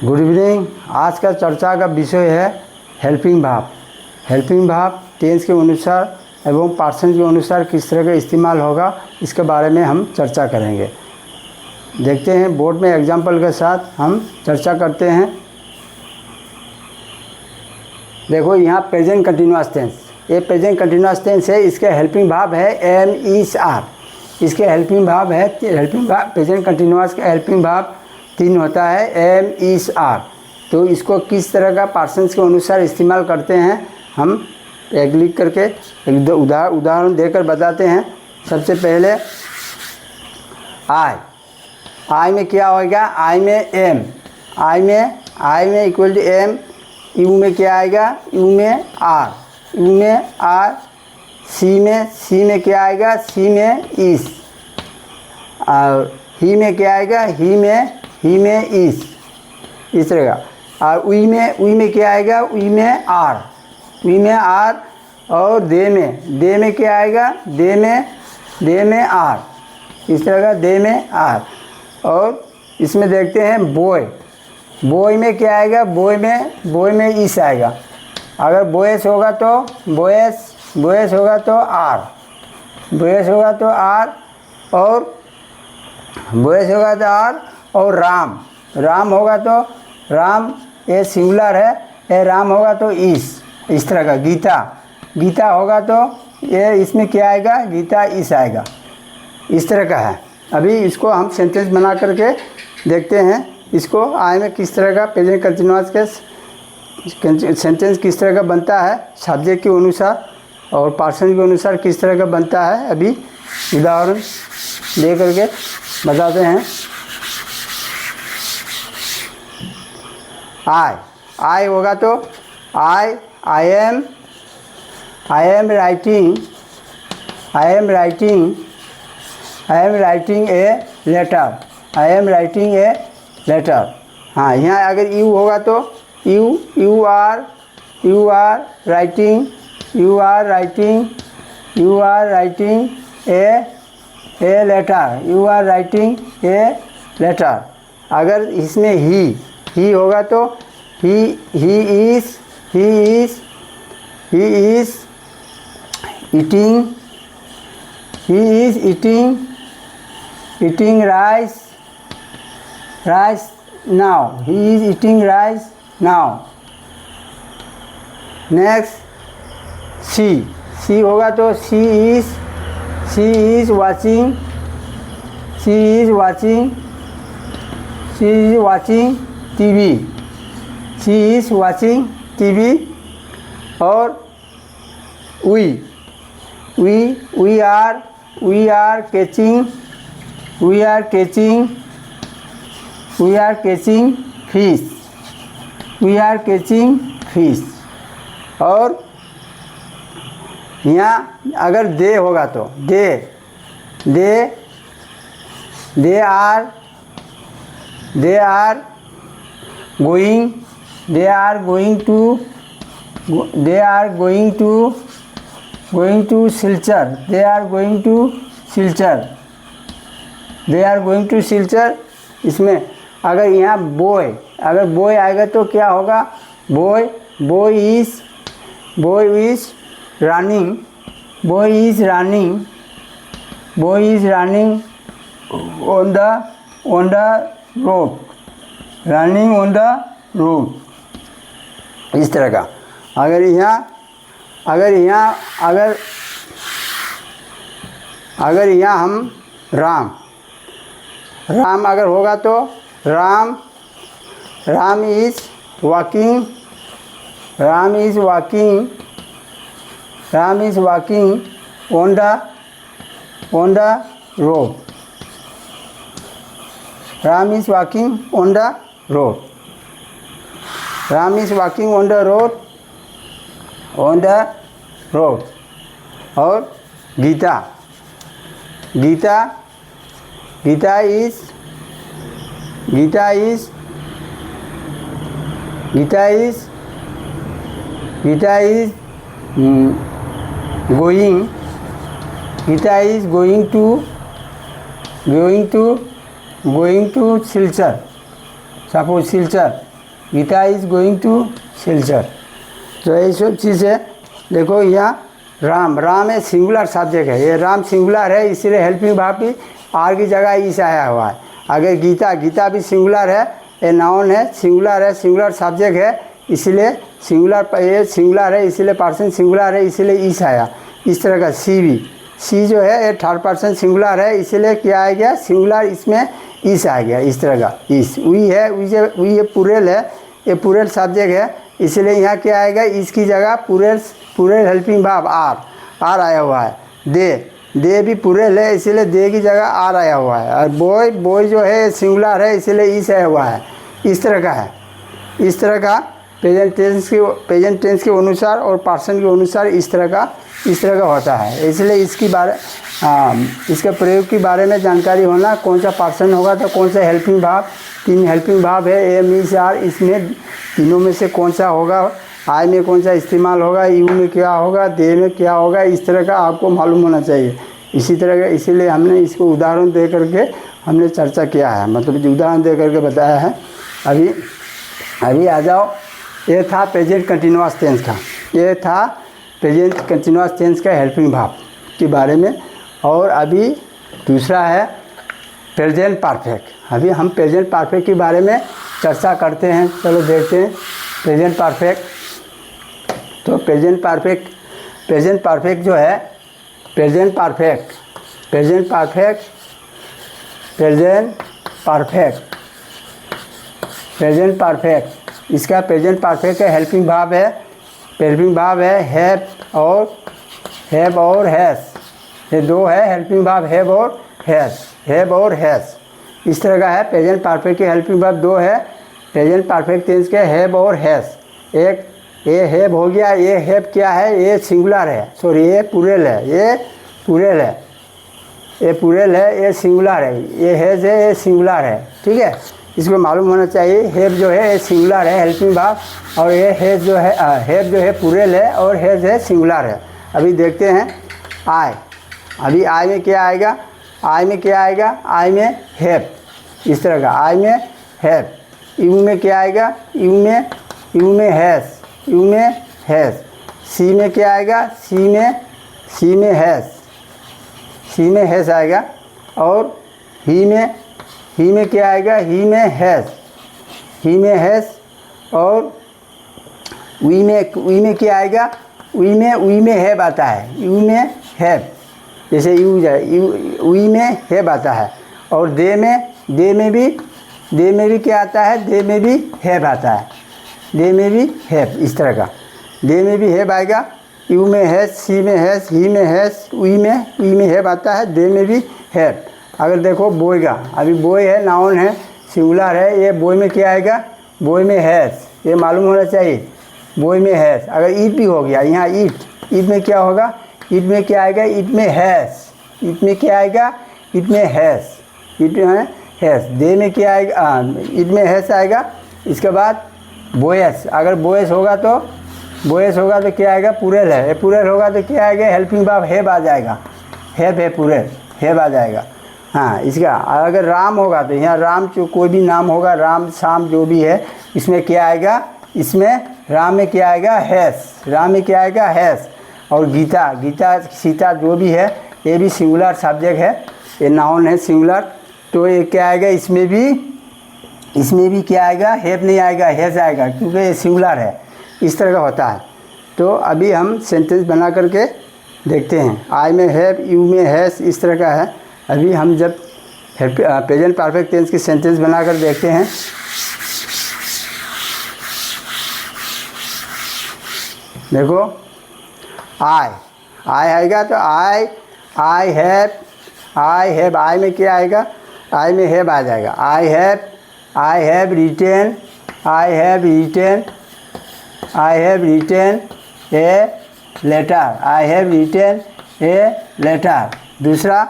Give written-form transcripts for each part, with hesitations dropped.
Good evening. आज का चर्चा का विषय है helping verb. Helping verb tense के अनुसार एवं पार्सन के अनुसार किस तरह का इस्तेमाल होगा, इसके बारे में हम चर्चा करेंगे। देखते हैं बोर्ड में एग्जाम्पल के साथ हम चर्चा करते हैं। देखो यहाँ प्रेजेंट कंटिन्यूअस टेंस, ये प्रेजेंट कंटिन्यूअस टेंस है। इसके हेल्पिंग वर्ब है एम इज आर। इसके हेल्पिंग वर्ब है प्रेजेंट कंटिन्यूअस का हेल्पिंग वर्ब 3 होता है, एम इज आर। तो इसको किस तरह का पार्सन्स के अनुसार इस्तेमाल करते हैं हम एक लिख करके एक उदाहरण देकर बताते हैं। सबसे पहले आई में क्या होगा, आई में एम, आई में इक्वल टू एम। यू में क्या आएगा, यू में आर, यू में आर। सी में क्या आएगा, सी में इस। और ही में क्या आएगा, ही में इस, इस तरह का। और वी में क्या आएगा, वी में आर, वी में आर। और दे में क्या आएगा, दे में आर, इस तरह का दे में आर। और इसमें देखते हैं बॉय में क्या आएगा, बॉय में इस आएगा। अगर बॉयस होगा तो बॉयस होगा तो आर, बॉयस होगा तो आर। और बॉयस होगा तो आर। और राम होगा तो राम, ये सिंगुलर है, ये राम होगा तो इस तरह का। गीता होगा तो ये इसमें क्या आएगा, गीता इस आएगा, इस तरह का है। अभी इसको हम सेंटेंस बना करके देखते हैं। इसको आई में किस तरह का प्रेजेंट कंटिन्यूअस के सेंटेंस किस तरह का बनता है, सब्जेक्ट के अनुसार और पर्सन के अनुसार किस तरह का बनता है, अभी उदाहरण दे करके बताते हैं। आई होगा तो I am writing a letter, I am writing a letter. हाँ, यहाँ अगर यू होगा तो you are writing a letter, you are writing a letter. अगर इसमें ही होगा तो he is eating rice now, he is eating rice now। Next she होगा तो शी इज वाचिंग टीवी। और we are catching fish। और यहाँ अगर दे होगा तो they are going to Silchar। इसमें अगर यहाँ बॉय आएगा तो क्या होगा, boy is running on the road, इस तरह का। अगर यहाँ हम राम अगर होगा तो Ram is walking on the road, Ram is walking on the road. और Gita is going to Silchar, suppose Silchar, Gita is going to Silchar. तो ये सब चीज़ें देखो यहाँ राम, राम है सिंगुलर सब्जेक्ट है, ये राम सिंगुलर है इसलिए हेल्पिंग वर्ब भी आर की जगह इस आया हुआ है। अगर गीता, गीता भी सिंगुलर है, ये नाउन है, सिंगुलर सब्जेक्ट है इसलिए सिंगुलर, ये सिंगुलर है इसलिए पर्सन सिंगुलर है इसलिए इस आया। इस तरह का सी भी, सी जो है ये थर्ड पर्सन सिंगुलर है इसलिए क्या आ गया सिंगुलर, इसमें इस आ गया। इस तरह का इस, वी है, वी ये पुरेल है, ये पुरेल सब्जेक्ट है इसलिए यहाँ क्या आएगा इसकी जगह पुरेल हेल्पिंग वर्ब आर आया हुआ है। दे भी पुरेल है इसलिए दे की जगह आर आया हुआ है। और बॉय जो है सिंगुलर है इसलिए इस आया हुआ है। इस तरह का है, इस तरह का प्रेजेंट टेंस के अनुसार और पर्सन के अनुसार इस तरह का होता है। इसलिए इसके प्रयोग के बारे में जानकारी होना, कौन सा पर्सन होगा तो कौन सा हेल्पिंग वर्ब, 3 हेल्पिंग वर्ब है एम इज आर, इसमें तीनों में से कौन सा होगा, आई में कौन सा इस्तेमाल होगा, यू में क्या होगा, दे में क्या होगा, इस तरह का आपको मालूम होना चाहिए। इसी तरह का इसीलिए हमने इसको उदाहरण दे करके हमने चर्चा किया है, मतलब उदाहरण दे करके बताया है। अभी आ जाओ, ये था प्रेजेंट कंटिन्यूअस टेंस का, ये था प्रेजेंट कंटिन्यूअस टेंस का हेल्पिंग वर्ब के बारे में। और अभी दूसरा है प्रेजेंट परफेक्ट। अभी हम प्रेजेंट परफेक्ट के बारे में चर्चा करते हैं, चलो देखते हैं प्रेजेंट परफेक्ट। तो प्रेजेंट परफेक्ट जो है प्रेजेंट परफेक्ट इसका प्रेजेंट परफेक्ट है हेल्पिंग वर्ब है हैव और हैज़, ये दो है हेल्पिंग वर्ब, हैव और हैज़। इस तरह का है प्रेजेंट परफेक्ट के हेल्पिंग वर्ब दो है प्रेजेंट परफेक्ट टेंस के, हैव और हैज़। एक ये हैव हो गया, ये हैव क्या है, ये सिंगुलर है, सॉरी ये पुरेल है, ये पुरेल है, ये सिंगुलर है, ये हैज़ है, ये सिंगुलर है, ठीक है। इसको मालूम होना चाहिए हैव जो है ये सिंगुलर है हेल्पिंग वर्ब, और ये हैव जो है पुरेल है और हैज़ है सिंगुलर है। अभी देखते हैं आई। अभी आई में क्या आएगा, आई में हैव, इस तरह का आई में हैव। यू में क्या आएगा, यू में हैज़। सी में क्या आएगा, सी में हैज़ आएगा। और ही में क्या आएगा, ही में हैज़। और वी में क्या आएगा, वी में हैव आता है, यू में हैव, जैसे वी में हैव आता है। और दे में भी क्या आता है, दे में भी हैव आता है, दे में भी हैव, इस तरह का दे में भी हैव आएगा। यू में हैज़, सी में हैज़, ही में हैज़, वी में हैव आता है, दे में भी हैव। अगर देखो बॉय का, अभी बॉय है नाउन है सिंगुलर है, ये बॉय में क्या आएगा, बॉय में हैज़, ये मालूम होना चाहिए, बॉय में हैज़। अगर ईट भी हो गया, यहाँ ईट में क्या होगा, ईट में क्या आएगा, ईट में हैज़, ईट में क्या आएगा, ईट में हैज़। दे में क्या आएगा, ईट में हैज़ आएगा। इसके बाद बॉयस, अगर बॉयस होगा तो क्या आएगा, पुरेल है, ये पुरेल होगा तो क्या आएगा, हेल्पिंग वर्ब हैव आ जाएगा, हैव है पुरेल, हैव आ जाएगा। हाँ, इसका अगर राम होगा तो यहाँ राम जो कोई भी नाम होगा, राम शाम जो भी है, इसमें क्या आएगा, इसमें राम में क्या आएगा, हैज़। और गीता सीता जो भी है ये भी सिंगुलर सब्जेक्ट है, ये नाउन है सिंगुलर, तो ये क्या आएगा, इसमें भी क्या आएगा, हैव नहीं आएगा, हैज़ आएगा, क्योंकि ये सिंगुलर है। इस तरह का होता है। तो अभी हम सेंटेंस बना करके देखते हैं। आई में हैव, यू में हैज़, इस तरह का है। अभी हम जब प्रेजेंट परफेक्ट टेंस की सेंटेंस बनाकर देखते हैं। देखो आई आएगा तो आई हैव, आई में क्या आएगा, आई में हैव आ जाएगा। I have written a letter. दूसरा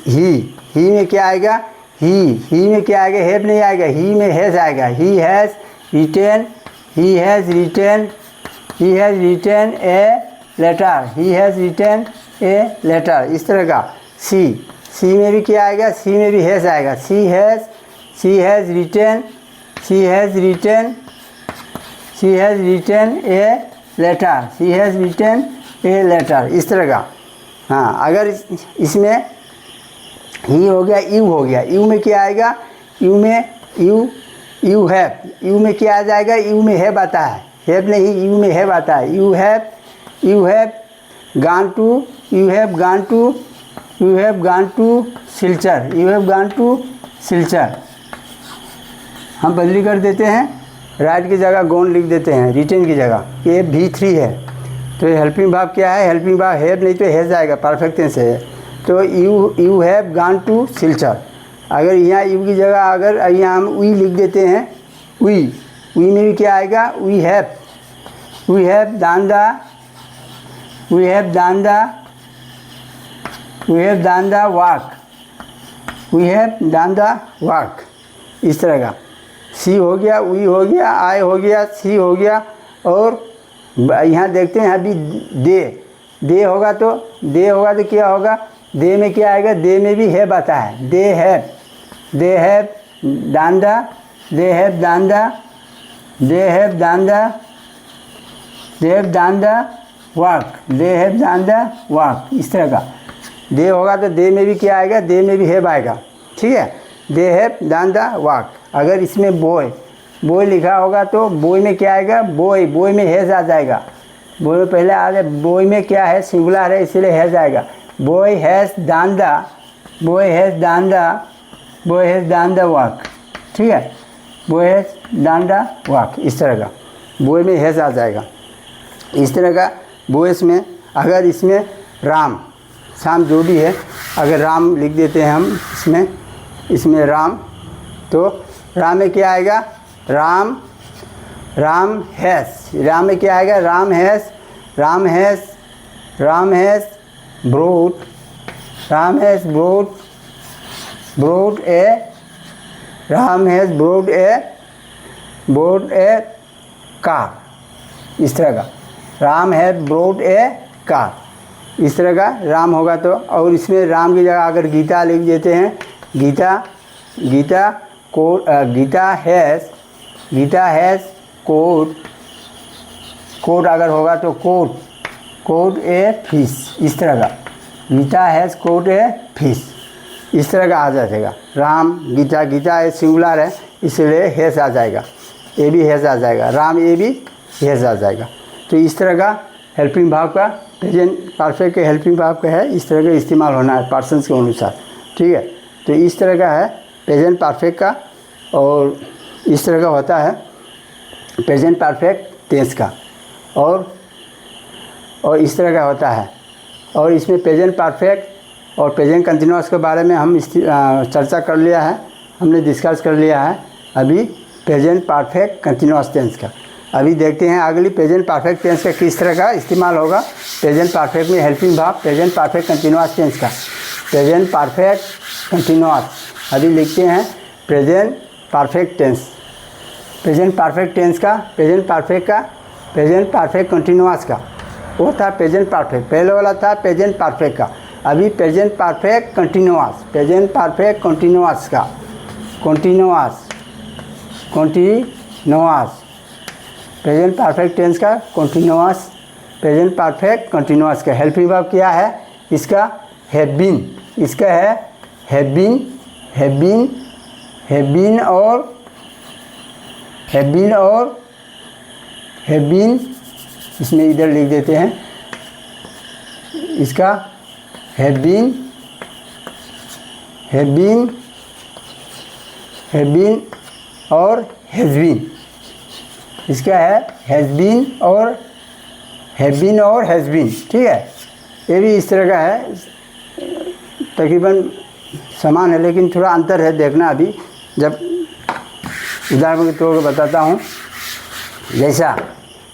ही में क्या आएगा, ही में क्या आएगा, हैव नहीं आएगा, ही में हैज़ आएगा। He has written a letter, इस तरह का। सी में भी क्या आएगा, सी में भी हैज़ आएगा। She has she has written a letter, she has written a letter, इस तरह का। हाँ, अगर इसमें ही हो गया, यू हो गया, यू में क्या आएगा, यू में यू हैव, यू में क्या आ जाएगा, यू में हैव आता है, हैव नहीं, यू में हैव आता है। You have gone to, you have gone to Silchar, you have gone to Silchar. हम बदली कर देते हैं, राइट की जगह गॉन लिख देते हैं, रिटन की जगह, ये V3 है। तो हेल्पिंग वर्ब क्या है, हेल्पिंग वर्ब हैव नहीं तो हैज़ आएगा, परफेक्ट टेंस है। तो you have gone to Silchar. अगर यहाँ यू की जगह अगर यहाँ हम वी लिख देते हैं, वी में भी क्या आएगा, we have done the work, इस तरह का। सी हो गया, वी हो गया, आई हो गया, सी हो गया। और यहाँ देखते हैं अभी दे होगा तो क्या होगा, दे में क्या आएगा, दे में भी हैव आता है। They have done the work, इस तरह का। दे होगा तो दे में भी क्या आएगा, दे में भी हैव आएगा, ठीक है। They have done the work. अगर इसमें बॉय लिखा होगा तो बॉय में क्या आएगा, बॉय में हैज़ आ जाएगा। बॉय में पहले आ जाए, बॉय में क्या है, सिंगुलर है इसलिए हैज़ आएगा। Boy has done the work, ठीक है। Boy has done the work, इस तरह का। बॉय में हैज़ आ जाएगा, इस तरह का। बॉयज़ में अगर इसमें राम शाम जो भी है, अगर राम लिख देते हैं हम इसमें राम, तो राम में क्या आएगा, राम हैज़, राम में क्या आएगा, Ram has brought a car, इस तरह का। Ram has brought a car, इस तरह का राम होगा तो। और इसमें राम की जगह अगर गीता लिख देते हैं, गीता हैज़ कोट अगर होगा तो कोट ए फिश, इस तरह का। Gita has caught a fish, इस तरह का आ जाएगा। राम गीता ए सिंगुलर है इसलिए हैज़ आ जाएगा, ए भी हैज़ आ जाएगा, राम ए भी हैज़ आ जाएगा। तो इस तरह का हेल्पिंग वर्ब का, प्रेजेंट परफेक्ट के हेल्पिंग वर्ब का है, इस तरह का इस्तेमाल होना है पर्सन्स के अनुसार, ठीक है। तो इस तरह का है प्रेजेंट परफेक्ट का, और इस तरह का होता है प्रेजेंट परफेक्ट टेंस का, और इस तरह का होता है। और इसमें प्रेजेंट परफेक्ट और प्रेजेंट कंटिन्यूअस के बारे में हम चर्चा कर लिया है, हमने डिस्कस कर लिया है अभी प्रेजेंट परफेक्ट कंटिन्यूअस टेंस का। अभी देखते हैं अगली प्रेजेंट परफेक्ट टेंस का किस तरह का इस्तेमाल होगा प्रेजेंट परफेक्ट में helping verb present perfect continuous tense का। प्रेजेंट परफेक्ट कंटिन्यूअस, अभी लिखते हैं present perfect tense, present perfect tense का, प्रेजेंट परफेक्ट कंटिन्यूअस का। वो था प्रेजेंट परफेक्ट, पहले वाला था प्रेजेंट परफेक्ट का। अभी present perfect continuous, present perfect continuous का, कंटिन्यूअस प्रेजेंट परफेक्ट टेंस का कंटिन्यूअस, प्रेजेंट परफेक्ट कंटिन्यूअस का हेल्पिंग वर्ब क्या है इसका, हैव बीन, इसका है हैव बीन, इसमें इधर लिख देते हैं इसका हैव बीन और हैज़ बीन, इसका है हैज़ बीन और हैज़ बीन, ठीक है। ये भी इस तरह का है, तकरीबन समान है लेकिन थोड़ा अंतर है, देखना अभी जब उदाहरण के तौर पर बताता हूँ। जैसा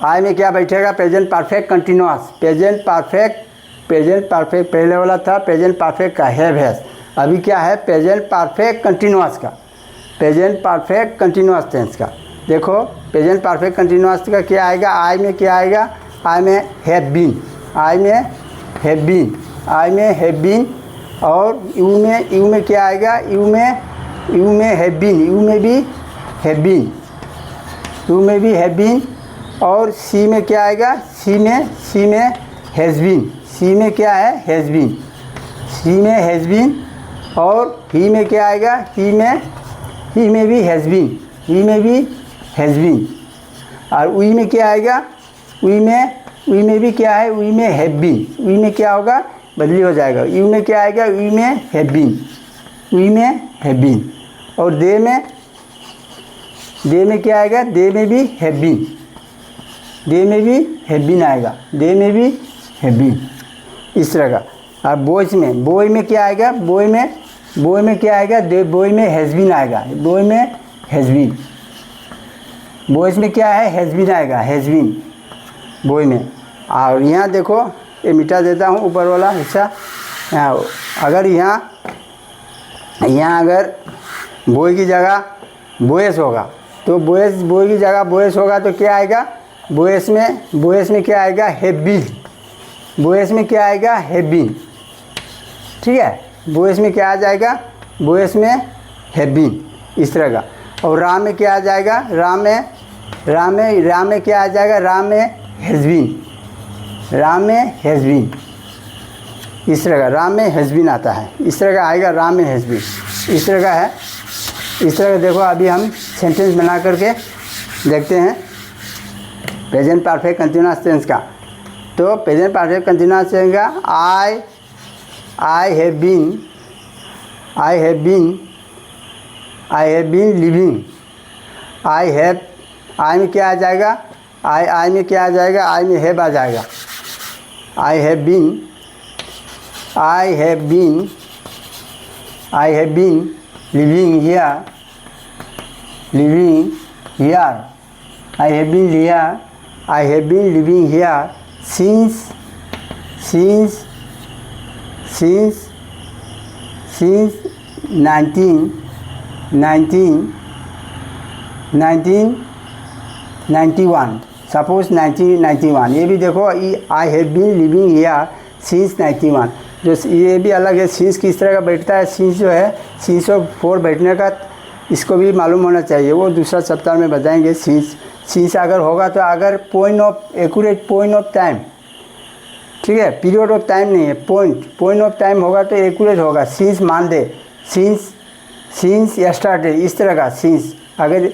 आई में क्या बैठेगा, present perfect continuous, present perfect पहले वाला था प्रेजेंट परफेक्ट का हैव हैज़, अभी क्या है प्रेजेंट परफेक्ट कंटिन्यूअस का, प्रेजेंट परफेक्ट कंटिन्यूअस टेंस का। देखो प्रेजेंट परफेक्ट कंटिन्यूअस का क्या आएगा, आई में क्या आएगा, आई में हैव बीन, और यू में क्या आएगा, you may have been, you में भी हैव बीन, यू में भी हैव बीन, और सी में क्या आएगा, सी में हैज़ बीन, सी में क्या है, हैज़ बीन, सी में हैज़ बीन, और ही में क्या आएगा, ही में भी हैज़ बीन, ही में भी हैज़ बीन, और वी में क्या आएगा, वी में भी क्या है, वी में हैव बीन, वी में क्या होगा, बदली हो जाएगा, यू में क्या आएगा, वी में हैव बीन, वी में हैव बीन, और दे में क्या आएगा, दे में भी हैव बीन, दे में भी हैव बीन आएगा, दे में भी हैव बीन, इस तरह का। और बॉय में क्या आएगा, बॉय में क्या आएगा, बॉय में हैज़ बीन आएगा, बॉय में हैज़ बीन, बॉयज़ में क्या है, हैज़ बीन आएगा, हैज़ बीन बॉय में। और यहाँ देखो, ये मिटा देता हूँ ऊपर वाला हिस्सा। यहाँ अगर यहाँ अगर बॉय की जगह बॉयज़ होगा तो बॉय की जगह बॉयज़ होगा तो क्या आएगा, बॉयज़ में क्या आएगा, हैव बीन, बॉयज़ में क्या आएगा, हैव बीन, ठीक है। बॉयज़ में क्या आ जाएगा, बॉयज़ में हैव बीन, इस तरह का। और राम में क्या आ जाएगा, राम में क्या आ जाएगा, राम में हैज़ बीन, राम में हैज़ बीन, इस तरह का। राम में हैज़ बीन आता है, इस तरह का आएगा, राम में हैज़ बीन, इस तरह का है। इस तरह का देखो, अभी हम सेंटेंस बना करके देखते हैं प्रेजेंट परफेक्ट कंटीन्यूअस टेंस का। तो प्रेजेंट परफेक्ट कंटीन्यूअस टेंस का आई हैव बीन लिविंग, आई में क्या आ जाएगा, आई में क्या आ जाएगा, आई में हैव आ जाएगा, I have been living here, I have been living here since 1991, suppose 1991। ये भी देखो, I have been living here since 91, जो ये भी अलग है। सिंस किस तरह का बैठता है, सिंस जो है, सिंस और फोर बैठने का, इसको भी मालूम होना चाहिए, वो दूसरा सप्ताह में बताएंगे। सिंस अगर होगा तो अगर एक्यूरेट पॉइंट ऑफ टाइम, ठीक है, पीरियड ऑफ टाइम नहीं है, पॉइंट ऑफ टाइम होगा तो एक्यूरेट होगा। सिंस मान दे, सिंस यस्टरडे, इस तरह का। सिंस अगर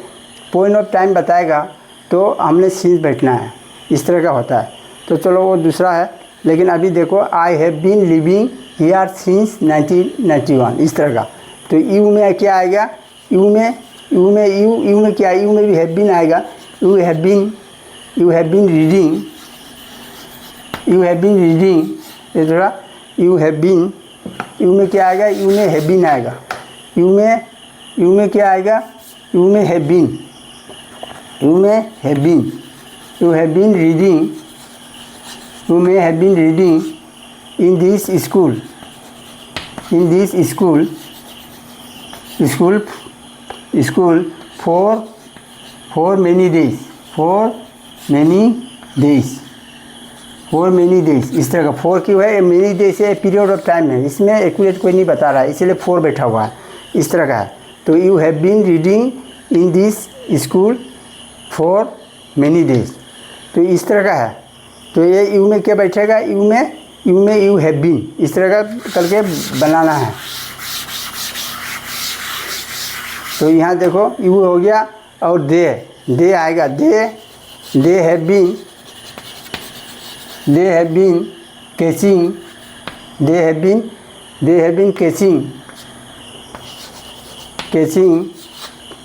पॉइंट ऑफ टाइम बताएगा तो हमने सिंस बैठना है, इस तरह का होता है। तो चलो वो दूसरा है, लेकिन अभी देखो, I have been living here since 1991, इस तरह का। तो यू में क्या आएगा, यू में क्या, यू में भी हैव बीन आएगा, यू हैव बीन रीडिंग, ये थोड़ा यू में क्या आएगा, यू में हैव बीन आएगा, यू में क्या आएगा, you may have been reading, in this school for many days, इस तरह का। फोर क्यों है, मेनी डेज है, पीरियड ऑफ टाइम है, इसमें एक्यूरेट कोई नहीं बता रहा है, इसीलिए फोर बैठा हुआ है, इस तरह का है। तो you have been reading in this school for many days, तो इस तरह का है। तो ये यू में क्या बैठेगा, यू में यू हैव बीन, इस तरह का करके बनाना है। तो यहाँ देखो, यू हो गया, और दे आएगा, they have been catching, catching